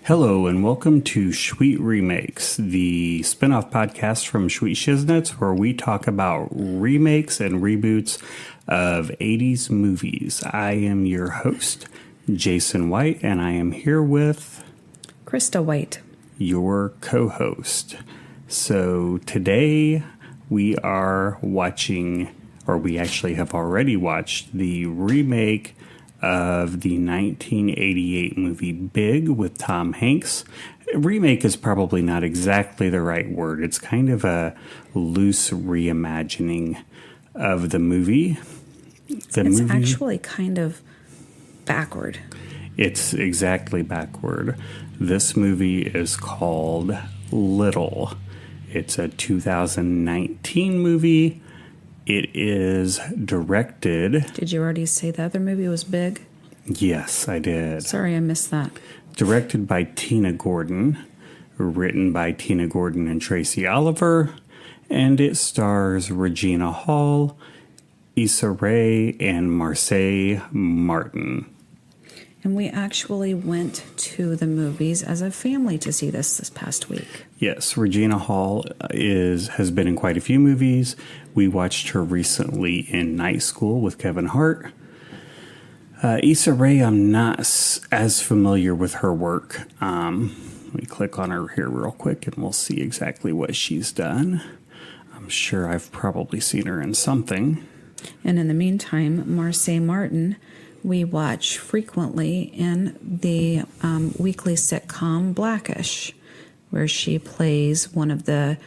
Hello and welcome to Schweet Remakes, the spin-off podcast from Shiznitz, where we talk about remakes and reboots of 80s movies. I am your host, Jason White, and I am here with Krista White, your co-host. So today we are watching, or we actually have already watched, the remake of the 1988 movie Big with Tom Hanks. Remake is probably not exactly the right word. It's kind of a loose reimagining of the movie. It's actually kind of backward. It's exactly backward. This movie is called Little. It's a 2019 movie. It is directed... Did you already say the other movie was Big? Yes, I did. Sorry, I missed that. Directed by Tina Gordon, written by Tina Gordon and Tracy Oliver, and it stars Regina Hall, Issa Rae, and Marseille Martin. And we actually went to the movies as a family to see this past week. Yes, Regina Hall has been in quite a few movies. We watched her recently in Night School with Kevin Hart. Issa Rae, I'm not as familiar with her work. Let me click on her here real quick and we'll see exactly what she's done. I'm sure I've probably seen her in something. And in the meantime, Marseille Martin, we watch frequently in the weekly sitcom Blackish, where she plays one of the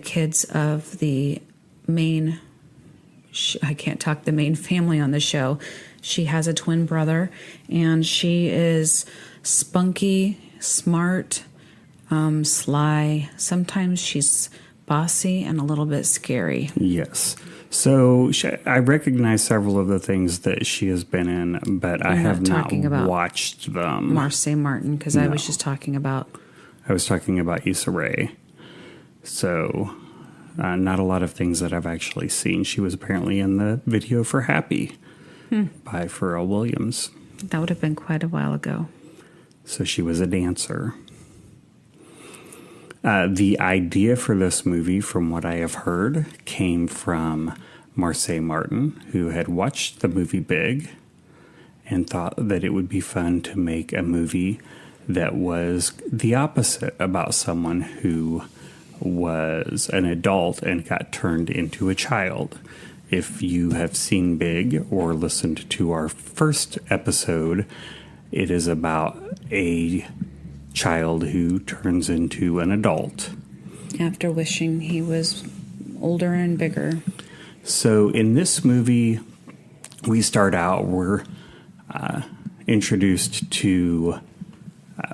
kids of the main. The main family on the show. She has a twin brother, and she is spunky, smart, sly. Sometimes she's bossy and a little bit scary. Yes. So I recognize several of the things that she has been in, but I have not watched them. Marseille Martin, because no. I was just talking about... I was talking about Issa Rae. So not a lot of things that I've actually seen. She was apparently in the video for Happy by Pharrell Williams. That would have been quite a while ago. So she was a dancer. The idea for this movie, from what I have heard, came from Marseille Martin, who had watched the movie Big and thought that it would be fun to make a movie that was the opposite, about someone who was an adult and got turned into a child. If you have seen Big or listened to our first episode, it is about a child who turns into an adult after wishing he was older and bigger. So in this movie, we're introduced to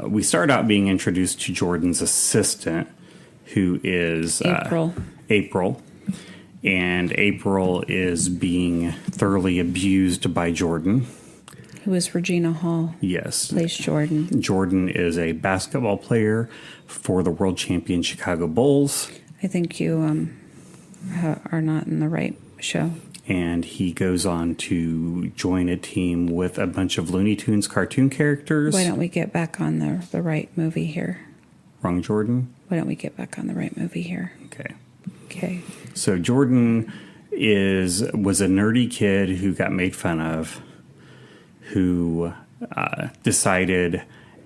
we start out being introduced to Jordan's assistant, who is April, and April is being thoroughly abused by Jordan. Who is Regina Hall? Yes. Plays Jordan. Jordan is a basketball player for the world champion Chicago Bulls. I think you are not in the right show. And he goes on to join a team with a bunch of Looney Tunes cartoon characters. Why don't we get back on the right movie here? Wrong Jordan? Why don't we get back on the right movie here? Okay. So Jordan was a nerdy kid who got made fun of, who decided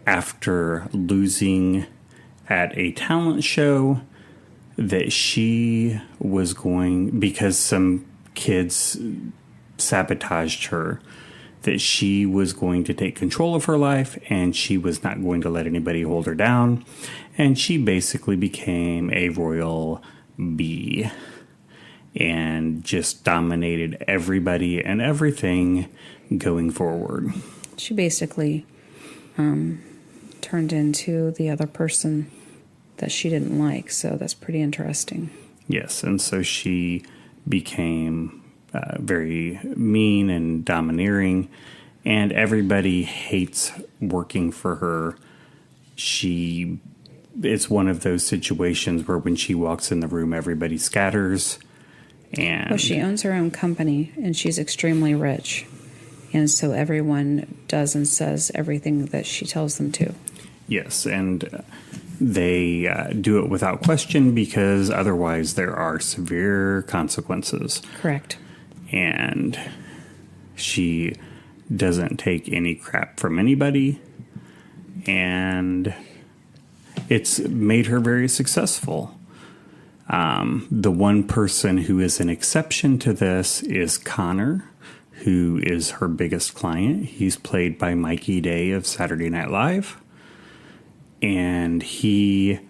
after losing at a talent show that she was going, because some kids sabotaged her, that she was going to take control of her life and she was not going to let anybody hold her down. And she basically became a royal bee and just dominated everybody and everything going forward. She basically turned into the other person that she didn't like, so that's pretty interesting. Yes, and so she became very mean and domineering, and everybody hates working for her. It's one of those situations where when she walks in the room, everybody scatters. And well, she owns her own company, and she's extremely rich. And so everyone does and says everything that she tells them to. Yes, and they do it without question because otherwise there are severe consequences. Correct. And she doesn't take any crap from anybody, and it's made her very successful. The one person who is an exception to this is Connor, who is her biggest client. He's played by Mikey Day of Saturday Night Live. And he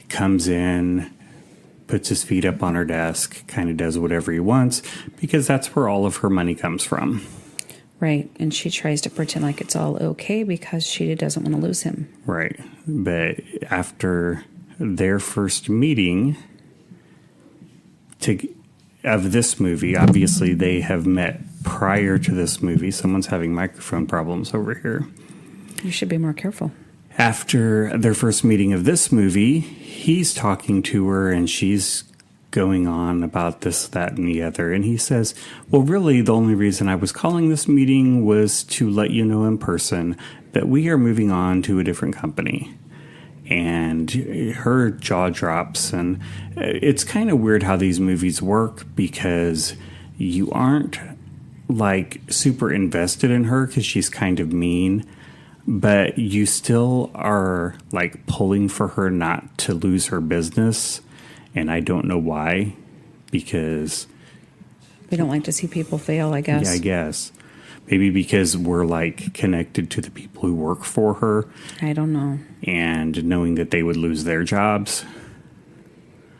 comes in, puts his feet up on her desk, kind of does whatever he wants, because that's where all of her money comes from. Right. And she tries to pretend like it's all okay because she doesn't want to lose him. Right. But after their first meeting of this movie, obviously they have met prior to this movie. Someone's having microphone problems over here. You should be more careful. After their first meeting of this movie, he's talking to her and she's going on about this, that, and the other. And he says, well, really, the only reason I was calling this meeting was to let you know in person that we are moving on to a different company. And her jaw drops. And it's kind of weird how these movies work because you aren't like super invested in her because she's kind of mean. But you still are like pulling for her not to lose her business. And I don't know why, because we don't like to see people fail, I guess. Yeah, I guess. Maybe because we're like connected to the people who work for her. I don't know. And knowing that they would lose their jobs.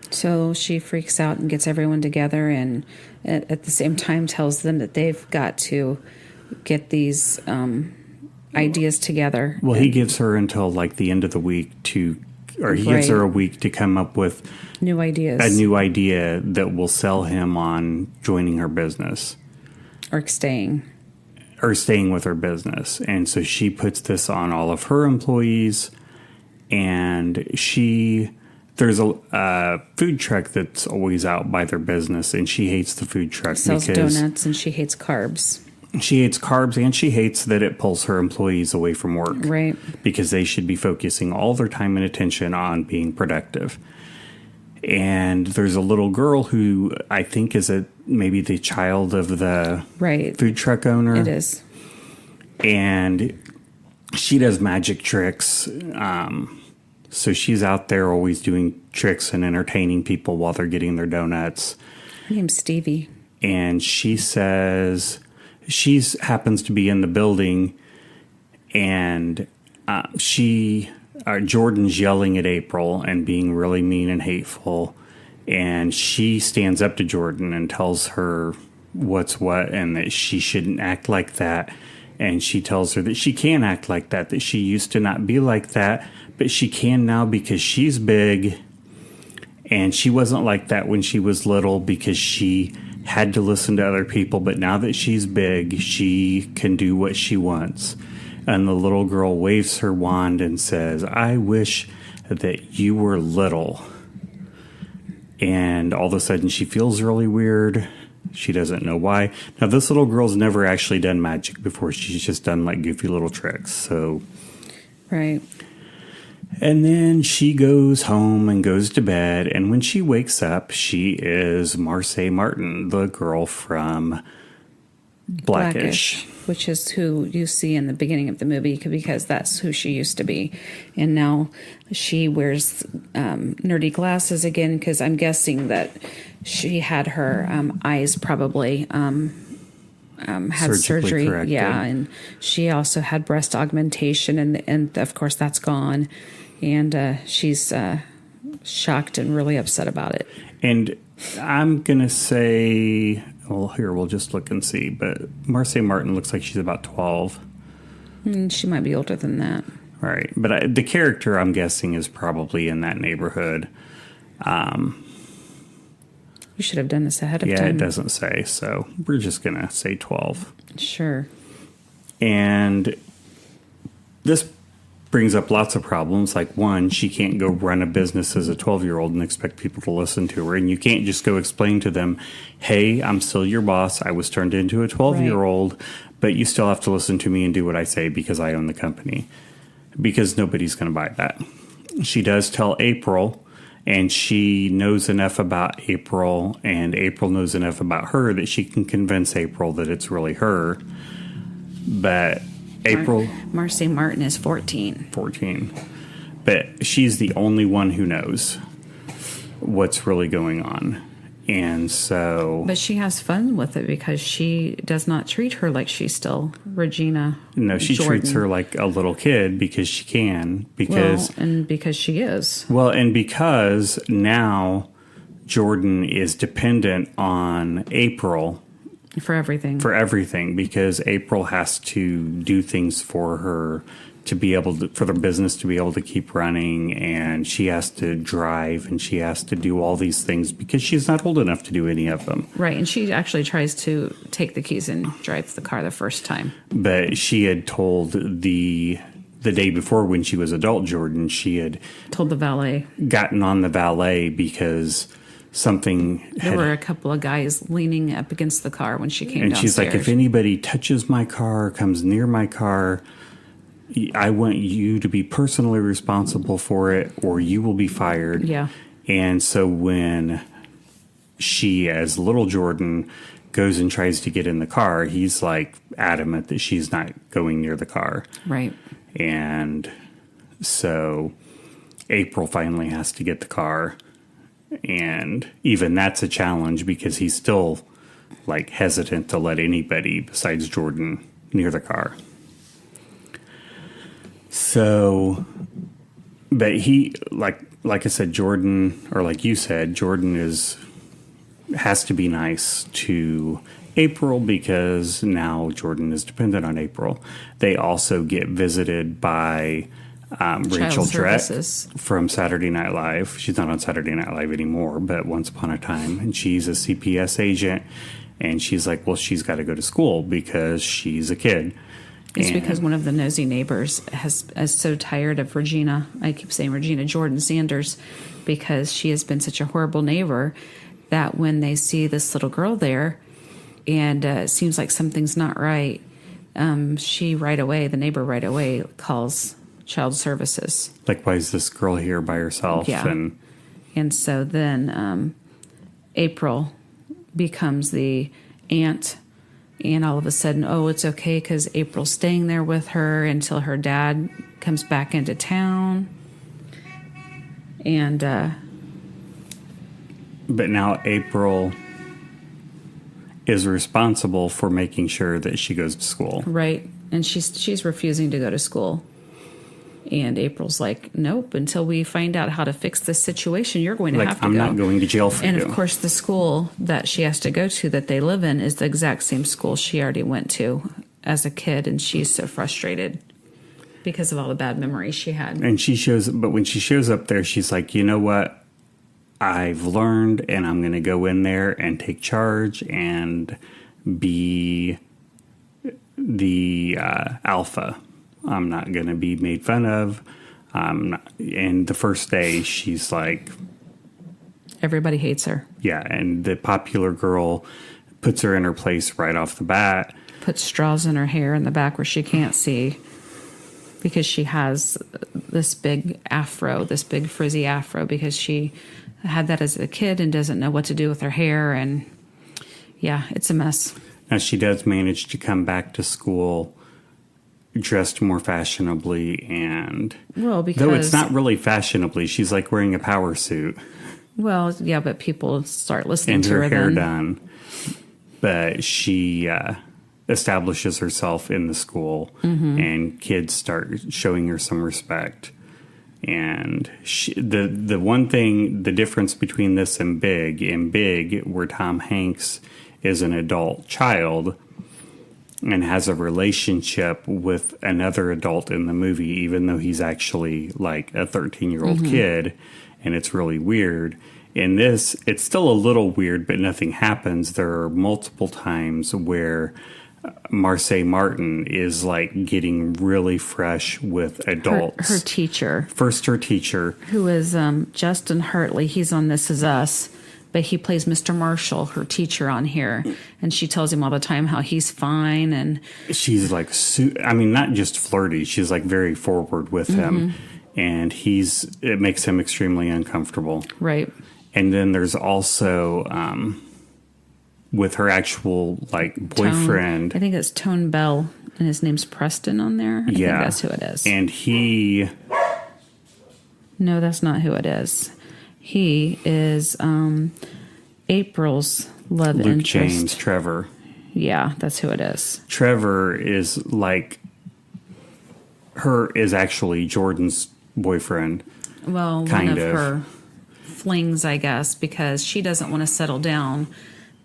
So she freaks out and gets everyone together and at the same time tells them that they've got to get these ideas together. Well, he gives her until like the end of the week gives her a week to come up with new ideas. A new idea that will sell him on joining her business. Or staying with her business. And so she puts this on all of her employees. And there's a food truck that's always out by their business. And she hates the food truck. Sells donuts and she hates carbs. She hates carbs and she hates that it pulls her employees away from work. Right. Because they should be focusing all their time and attention on being productive. And there's a little girl who I think is maybe the child of the food truck owner. It is. And she does magic tricks. So she's out there always doing tricks and entertaining people while they're getting their donuts. Her name's Stevie. And she says she happens to be in the building and Jordan's yelling at April and being really mean and hateful. And she stands up to Jordan and tells her what's what and that she shouldn't act like that. And she tells her that she can act like that she used to not be like that, but she can now because she's big. And she wasn't like that when she was little because she had to listen to other people. But now that she's big, she can do what she wants. And the little girl waves her wand and says, I wish that you were little. And all of a sudden she feels really weird. She doesn't know why. Now, this little girl's never actually done magic before. She's just done like goofy little tricks. So, right. And then she goes home and goes to bed. And when she wakes up, she is Marce Martin, the girl from Blackish, which is who you see in the beginning of the movie because that's who she used to be. And now she wears nerdy glasses again because I'm guessing that she had her eyes probably had surgery. Corrected. Yeah, and she also had breast augmentation and of course that's gone. And she's shocked and really upset about it. And I'm going to say, well, here, we'll just look and see. But Marce Martin looks like she's about 12. She might be older than that. Right. But the character, I'm guessing, is probably in that neighborhood. You should have done this ahead of time. Yeah, it doesn't say. So we're just going to say 12. Sure. And this brings up lots of problems. Like, one, she can't go run a business as a 12-year-old and expect people to listen to her. And you can't just go explain to them, hey, I'm still your boss. I was turned into a 12-year-old, but you still have to listen to me and do what I say because I own the company. Because nobody's going to buy that. She does tell April, and she knows enough about April, and April knows enough about her that she can convince April that it's really her. But April... Marcy Martin is 14. 14. But she's the only one who knows what's really going on. And so... But she has fun with it because she does not treat her like she's still Regina No, she Jordan. treats her like a little kid because she can. And because she is. Well, and because now Jordan is dependent on April... For everything. For everything, because April has to do things for her to be able to, for the business to be able to keep running, and she has to drive, and she has to do all these things because she's not old enough to do any of them. Right, and she actually tries to take the keys and drive the car the first time. But she had told the day before when she was adult Jordan, she had told the valet. Gotten on the valet because there were a couple of guys leaning up against the car when she came downstairs. And she's like, if anybody touches my car, comes near my car, I want you to be personally responsible for it or you will be fired. Yeah. And so when she, as little Jordan, goes and tries to get in the car, he's like adamant that she's not going near the car. Right. And so April finally has to get the car. And even that's a challenge because he's still like hesitant to let anybody besides Jordan near the car. So, but he, like I said, Jordan, or like you said, Jordan has to be nice to April because now Jordan is dependent on April. They also get visited by Rachel Dratch from Saturday Night Live. She's not on Saturday Night Live anymore, but once upon a time. And she's a CPS agent. And she's like, well, she's got to go to school because she's a kid. It's because one of the nosy neighbors is so tired of Regina. I keep saying Regina Jordan Sanders because she has been such a horrible neighbor that when they see this little girl there and it seems like something's not right, the neighbor right away calls Child Services. Like, why is this girl here by herself? Yeah. And so then April becomes the aunt, and all of a sudden, it's okay because April's staying there with her until her dad comes back into town. And but now April is responsible for making sure that she goes to school. Right. And she's refusing to go to school. And April's like, nope, until we find out how to fix this situation, you're going to have to go. I'm not going to jail for you. And, of course, the school that she has to go to that they live in is the exact same school she already went to as a kid. And she's so frustrated because of all the bad memories she had. And when she shows up there, she's like, you know what? I've learned, and I'm going to go in there and take charge and be the alpha. I'm not going to be made fun of. And the first day, she's like... Everybody hates her. Yeah, and the popular girl puts her in her place right off the bat. Puts straws in her hair in the back where she can't see because she has this big afro, this big frizzy afro because she had that as a kid and doesn't know what to do with her hair. And, yeah, it's a mess. Now, she does manage to come back to school dressed more fashionably, and though it's not really fashionably, she's like wearing a power suit. Well, yeah, but people start listening to her and her hair done. But she establishes herself in the school, and kids start showing her some respect. And the one thing, the difference between this and Big, where Tom Hanks is an adult child and has a relationship with another adult in the movie, even though he's actually like a 13-year-old kid, and it's really weird. In this, it's still a little weird, but nothing happens. There are multiple times where Marcy Martin is like getting really fresh with adults. Her teacher. First, her teacher. Who is Justin Hartley. He's on This Is Us. but he plays Mr. Marshall, her teacher on here, and she tells him all the time how he's fine, and she's like, I mean, not just flirty. She's like very forward with him, and it makes him extremely uncomfortable. Right. And then there's also with her actual like boyfriend. I think it's Tone Bell, and his name's Preston on there. I think that's who it is. And no, that's not who it is. He is April's love Luke interest. James, Trevor. Yeah, that's who it is. Trevor is like is actually Jordan's boyfriend. Well, one of her flings, I guess, because she doesn't want to settle down,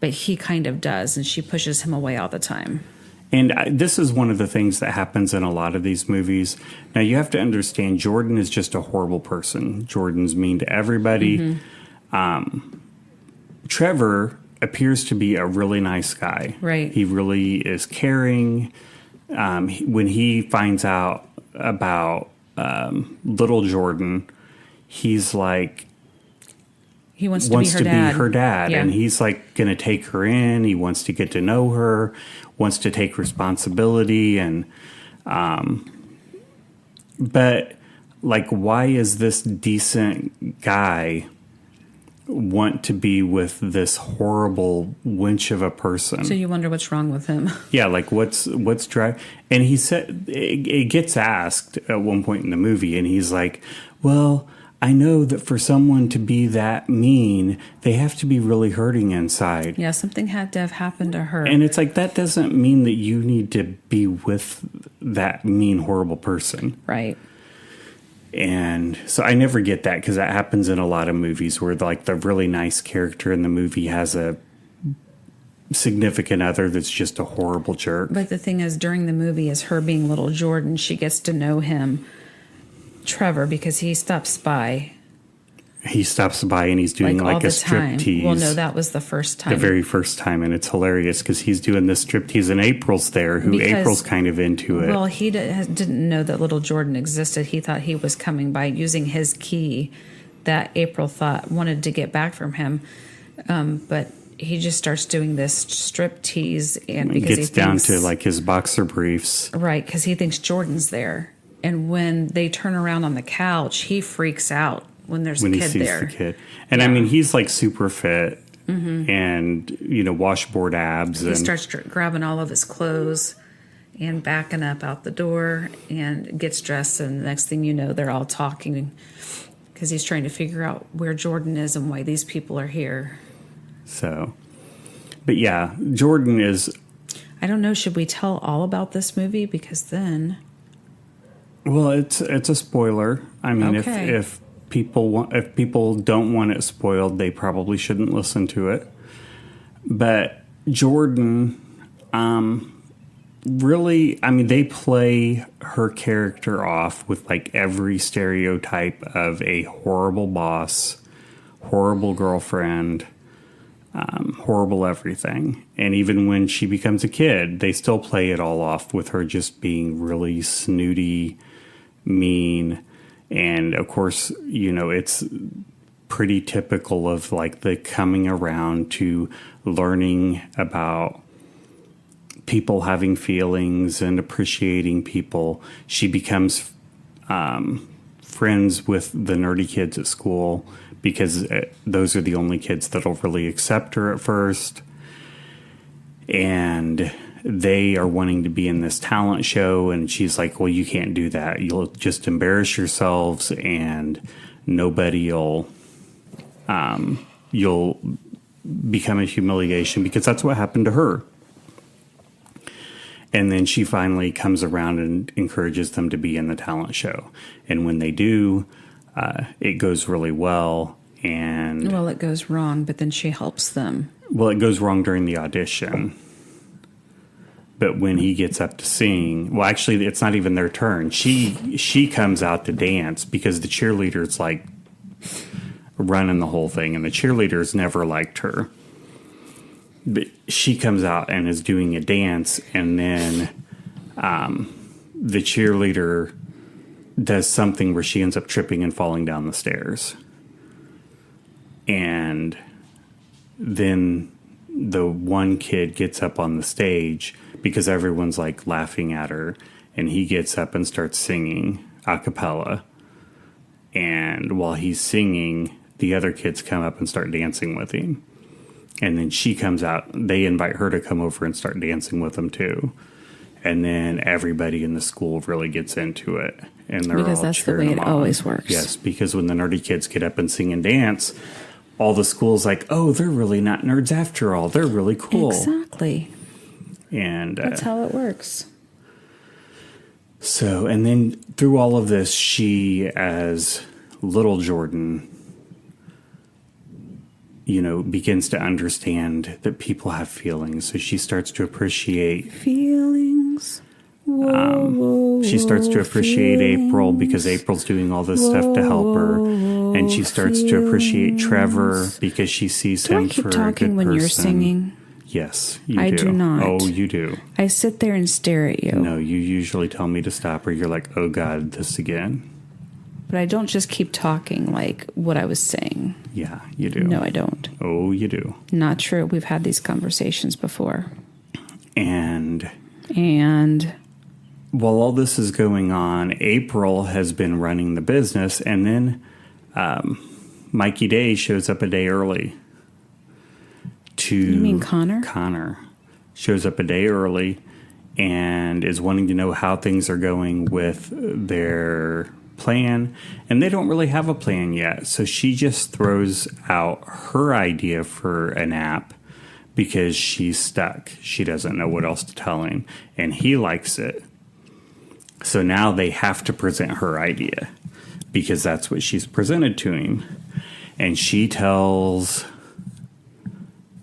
but he kind of does, and she pushes him away all the time. And this is one of the things that happens in a lot of these movies. Now, you have to understand, Jordan is just a horrible person. Jordan's mean to everybody. Trevor appears to be a really nice guy. Right. He really is caring. When he finds out about little Jordan, he's like... He wants to be her dad. Yeah. And he's like going to take her in. He wants to get to know her, wants to take responsibility. And, but like, why is this decent guy want to be with this horrible wench of a person? So you wonder what's wrong with him. Yeah. Like what's driving? And he said, it gets asked at one point in the movie, and he's like, well, I know that for someone to be that mean, they have to be really hurting inside. Yeah, something had to have happened to her. And it's like, that doesn't mean that you need to be with that mean, horrible person. Right. And so I never get that, because that happens in a lot of movies where like the really nice character in the movie has a significant other that's just a horrible jerk. But the thing is, during the movie, is her being little Jordan, she gets to know him, Trevor, because he stops by. He stops by and he's doing like a striptease. Well, no, that was the first time. The very first time, and it's hilarious because he's doing this striptease and April's there, April's kind of into it. Well, he didn't know that little Jordan existed. He thought he was coming by using his key that April wanted to get back from him. But he just starts doing this striptease, and because gets down to like his boxer briefs. Right, because he thinks Jordan's there. And when they turn around on the couch, he freaks out when there's a kid there. When he sees the kid. And I mean, he's like super fit and, washboard abs. He starts grabbing all of his clothes and backing up out the door and gets dressed. And the next thing you know, they're all talking because he's trying to figure out where Jordan is and why these people are here. So, but yeah, Jordan is... I don't know. Should we tell all about this movie? Because then... Well, it's a spoiler. I mean, okay. if people don't want it spoiled, they probably shouldn't listen to it. But Jordan, really, I mean, they play her character off with like every stereotype of a horrible boss, horrible girlfriend, horrible everything. And even when she becomes a kid, they still play it all off with her just being really snooty, mean. And of course, it's pretty typical of like the coming around to learning about people having feelings and appreciating people. She becomes friends with the nerdy kids at school because those are the only kids that'll really accept her at first. And they are wanting to be in this talent show, and she's like, well, you can't do that. You'll just embarrass yourselves, and you'll become a humiliation, because that's what happened to her. And then she finally comes around and encourages them to be in the talent show. And when they do, it goes really well. And well, it goes wrong, but then she helps them. Well, it goes wrong during the audition. But when he gets up to sing, well, actually, it's not even their turn. She comes out to dance because the cheerleader's like running the whole thing, and the cheerleaders never liked her. But she comes out and is doing a dance, and then the cheerleader does something where she ends up tripping and falling down the stairs. And then the one kid gets up on the stage because everyone's like laughing at her, and he gets up and starts singing a cappella. And while he's singing, the other kids come up and start dancing with him. And then she comes out. They invite her to come over and start dancing with them too. And then everybody in the school really gets into it. And they're Because all that's the cheering way it them on. always works. Yes, because when the nerdy kids get up and sing and dance, all the school's like, oh, they're really not nerds after all. They're really cool. Exactly. And That's how it works. so, and then through all of this, she, as little Jordan, begins to understand that people have feelings. So she starts to appreciate Feelings. Whoa, she starts to appreciate feelings. April because April's doing all this stuff to help her. And she starts to appreciate Trevor because she sees Do him I keep for a talking good when person. you're singing? Yes, you I do. do not. Oh, you do. I sit there and stare at you. No, you usually tell me to stop or you're like, oh God, this again. But I don't just keep talking like what I was saying. Yeah, you do. No, I don't. Oh, you do. Not true. We've had these conversations before. And while all this is going on, April has been running the business, and then Mikey Day shows up a day early. You mean Connor? Connor shows up a day early and is wanting to know how things are going with their plan, and they don't really have a plan yet. So she just throws out her idea for an app because she's stuck. She doesn't know what else to tell him, and he likes it. So now they have to present her idea because that's what she's presented to him. And she tells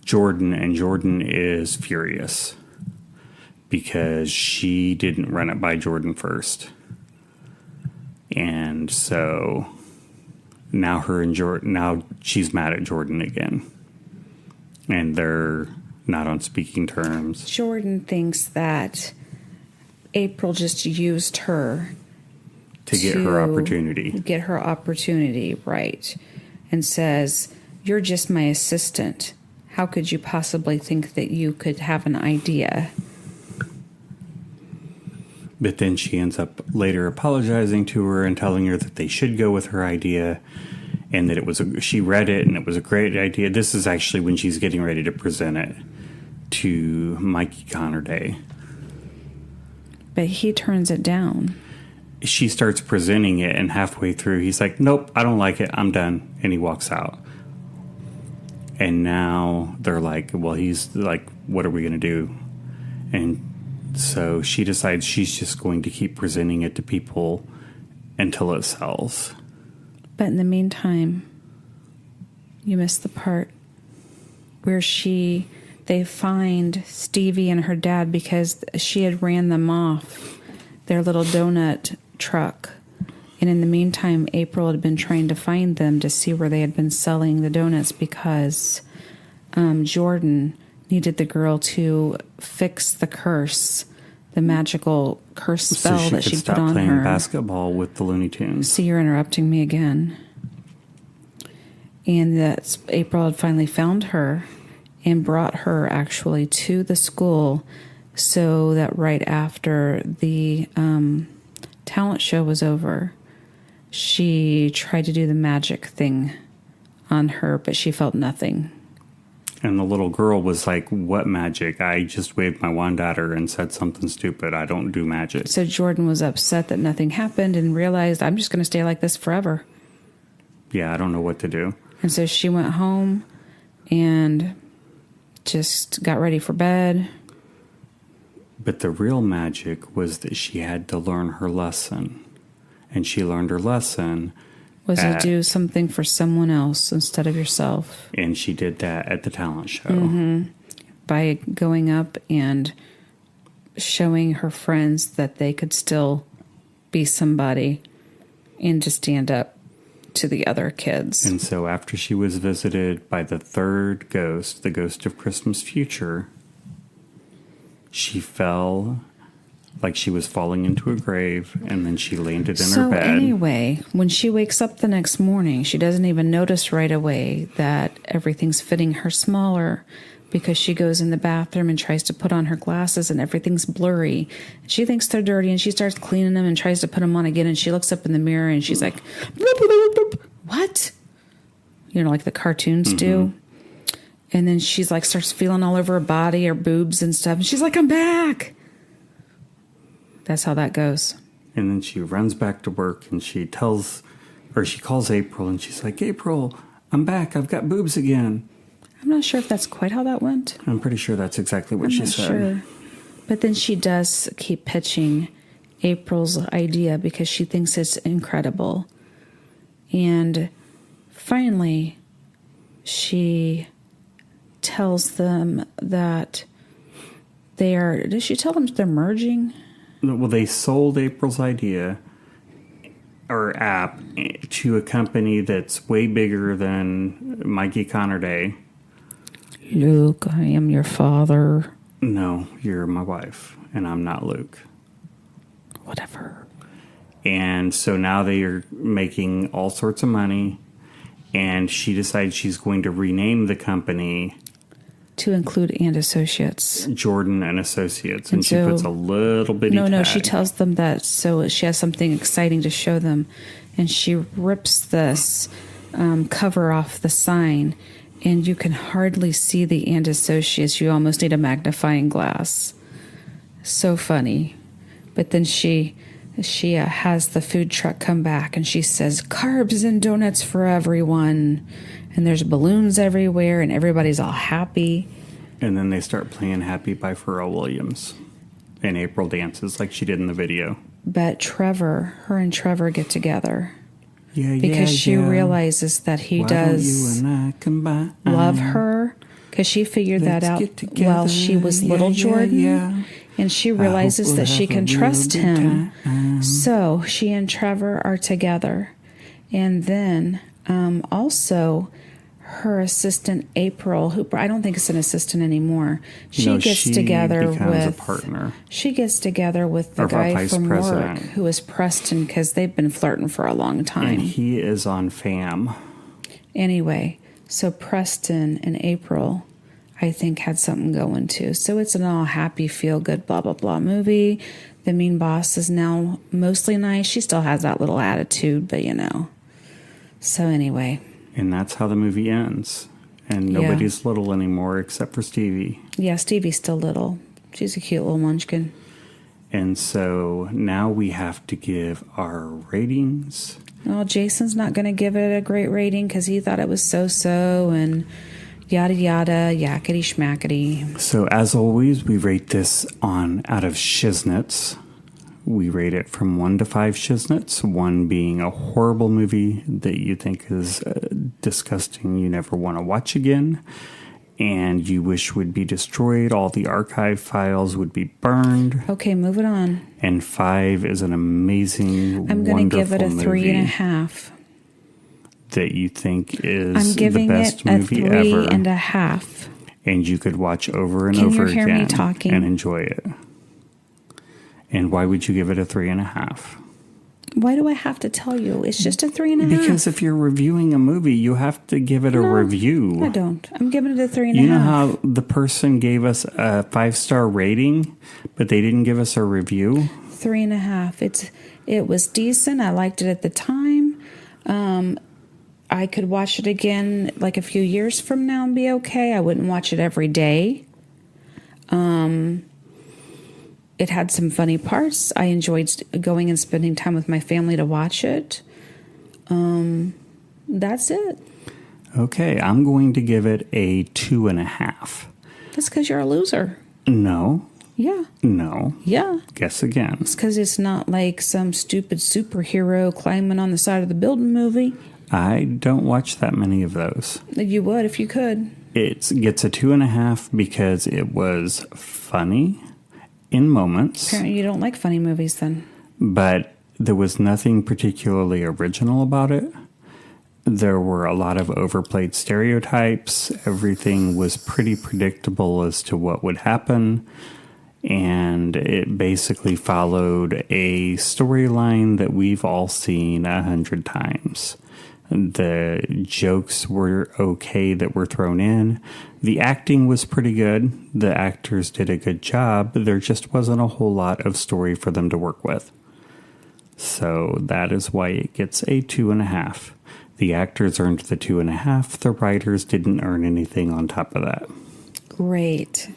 Jordan, and Jordan is furious because she didn't run it by Jordan first. And so now she's mad at Jordan again. And they're not on speaking terms. Jordan thinks that April just used her to get her opportunity. Get her opportunity, right. And says, you're just my assistant. How could you possibly think that you could have an idea? But then she ends up later apologizing to her and telling her that they should go with her idea and that she read it and it was a great idea. This is actually when she's getting ready to present it to Mikey Connor Day. But he turns it down. She starts presenting it, and halfway through, he's like, nope, I don't like it. I'm done. And he walks out. And now they're like, well, he's like, what are we going to do? And so she decides she's just going to keep presenting it to people until it sells. But in the meantime, you missed the part where they find Stevie and her dad because she had ran them off their little donut truck. And in the meantime, April had been trying to find them to see where they had been selling the donuts because Jordan needed the girl to fix the curse, the magical curse spell that she put on her. So she could stop playing basketball with the Looney Tunes. See, you're interrupting me again. And that April had finally found her and brought her actually to the school so that right after the talent show was over, she tried to do the magic thing on her, but she felt nothing. And the little girl was like, what magic? I just waved my wand at her and said something stupid. I don't do magic. So Jordan was upset that nothing happened and realized, I'm just going to stay like this forever. Yeah, I don't know what to do. And so she went home and just got ready for bed. But the real magic was that she had to learn her lesson. And she learned her lesson. Was to do something for someone else instead of yourself. And she did that at the talent show. Mm-hmm. By going up and showing her friends that they could still be somebody and to stand up to the other kids. And so after she was visited by the third ghost, the ghost of Christmas Future, she fell like she was falling into a grave, and then she landed in her So bed. anyway, when she wakes up the next morning, she doesn't even notice right away that everything's fitting her smaller, because she goes in the bathroom and tries to put on her glasses and everything's blurry. She thinks they're dirty and she starts cleaning them and tries to put them on again, and she looks up in the mirror and she's like, bloop, bloop, bloop. What? You know, like the cartoons do. And then she's like, starts feeling all over her body, her boobs and stuff. And she's like, I'm back. That's how that goes. And then she runs back to work and she calls April and she's like, April, I'm back. I've got boobs again. I'm not sure if that's quite how that went. I'm pretty sure that's exactly what she said. Sure. But then she does keep pitching April's idea because she thinks it's incredible. And finally, she tells them that does she tell them they're merging? Well, they sold April's idea or app to a company that's way bigger than Mikey Connerday. Luke, I am your father. No, you're my wife, and I'm not Luke. Whatever. And so now they are making all sorts of money, and she decides she's going to rename the company To include and associates. Jordan and Associates, and And she so- puts a little bitty No, tag. she tells them that so she has something exciting to show them, and she rips this cover off the sign, and you can hardly see the and associates. You almost need a magnifying glass. So funny. But then she has the food truck come back, and she says, carbs and donuts for everyone. And there's balloons everywhere, and everybody's all happy. And then they start playing Happy by Pharrell Williams. And April dances like she did in the video. But her and Trevor get together. Yeah, Because she realizes that he Why does don't you and I combine? love her, because she figured that Let's out get together. while she was Yeah, little yeah, Jordan. yeah. And she I hope realizes we'll that she have a can real trust good him. time. So she and Trevor are together. And then also her assistant April, who I don't think is an assistant anymore, she gets together becomes with a partner. She gets together with the Or guy vice from president. work who is Preston, because they've been flirting for a long time. And he is on FAM. Anyway, so Preston and April, I think, had something going too. So it's an all happy, feel good, blah, blah, blah movie. The mean boss is now mostly nice. She still has that little attitude, but you know. So anyway. And that's how the movie ends. And nobody's little anymore except for Stevie. Yeah, Stevie's still little. She's a cute little munchkin. And so now we have to give our ratings. Well, Jason's not going to give it a great rating because he thought it was so-so and yada yada, yakety schmackety. So as always, we rate this out of Shiznitz. We rate it from 1 to 5 Shiznitz, 1 being a horrible movie that you think is disgusting, you never want to watch again, and you wish would be destroyed, all the archive files would be burned. Okay, moving on. And 5 is an amazing, I'm going to give it a wonderful 3.5. that you think is I'm giving the best it a movie 3.5. ever. And you could watch over and Can over you hear me again talking? and enjoy it. And why would you give it a 3.5? Why do I have to tell you? It's just a 3.5. Because if you're reviewing a movie, you have to give it a review. I don't. I'm giving it a 3.5. You know how the person gave us a 5-star rating, but they didn't give us a review? 3.5. It was decent. I liked it at the time. I could watch it again like a few years from now and be okay. I wouldn't watch it every day. It had some funny parts. I enjoyed going and spending time with my family to watch it. That's it. Okay, I'm going to give it a 2.5. That's because you're a loser. No. Yeah. No. Yeah. Guess again. It's because it's not like some stupid superhero climbing on the side of the building movie. I don't watch that many of those. You would if you could. It gets a 2.5 because it was funny in moments, Apparently you don't like funny movies then. but there was nothing particularly original about it. There were a lot of overplayed stereotypes. Everything was pretty predictable as to what would happen. and it basically followed a storyline that we've all seen 100 times. The jokes were okay that were thrown in. The acting was pretty good. The actors did a good job. There just wasn't a whole lot of story for them to work with. So that is why it gets a 2.5. The actors earned the 2.5. The writers didn't earn anything on top of that. Great.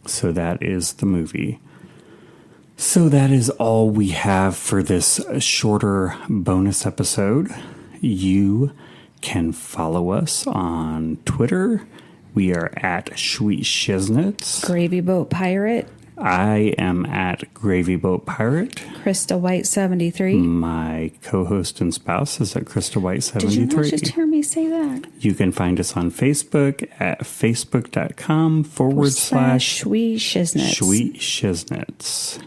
So that is the movie. So that is all we have for this shorter bonus episode. You can follow us on Twitter. We are at Schweet Shiznitz. Gravy Boat Pirate. I am at Gravy Boat Pirate. Krista White 73. My co-host and spouse is at Krista White 73. Did you not just hear me say that? You can find us on Facebook at facebook.com// Schweet Shiznitz. Schweet Shiznitz.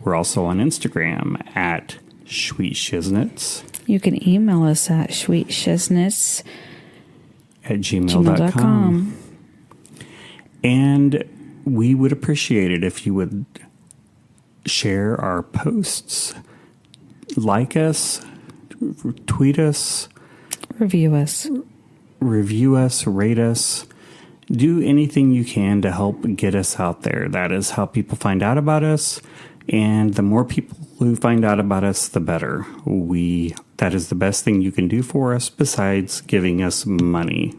We're also on Instagram at Schweet Shiznitz. You can email us at sweetshiznitz at gmail.com. And we would appreciate it if you would share our posts, like us, tweet us, review us, rate us. Do anything you can to help get us out there. That is how people find out about us. And the more people who find out about us, the better. That is the best thing you can do for us besides giving us money.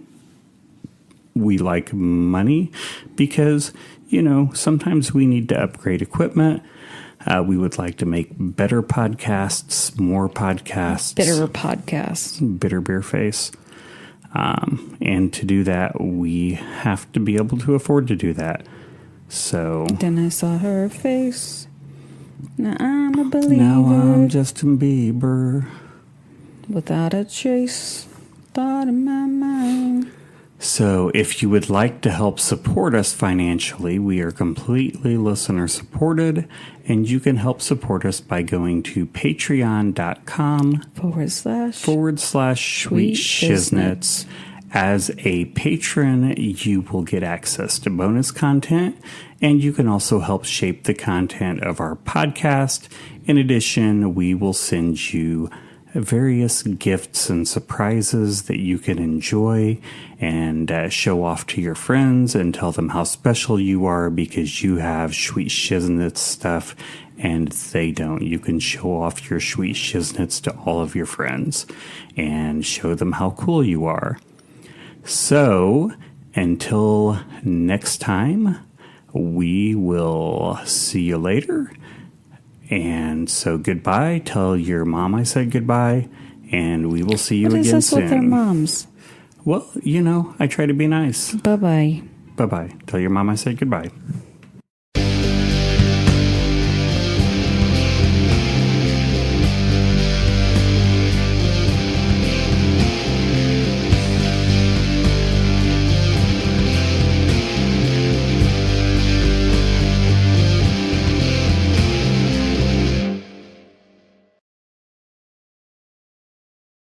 We like money because, sometimes we need to upgrade equipment. We would like to make better podcasts, more podcasts. Bitter podcasts. Bitter beer face. And to do that, we have to be able to afford to do that. So then I saw her face. Now I'm a believer. Now I'm Justin Bieber. Without a trace, thought in my mind. So if you would like to help support us financially, we are completely listener supported, and you can help support us by going to patreon.com // Schweet Shiznitz. As a patron, you will get access to bonus content, and you can also help shape the content of our podcast. In addition, we will send you various gifts and surprises that you can enjoy and show off to your friends and tell them how special you are because you have Schweet Shiznitz stuff and they don't. You can show off your Schweet Shiznitz to all of your friends and show them how cool you are. So, until next time, we will see you later. And so goodbye. Tell your mom I said goodbye, and we will see you again soon. What is this with their moms? Well, I try to be nice. Bye-bye. Bye-bye. Tell your mom I said goodbye.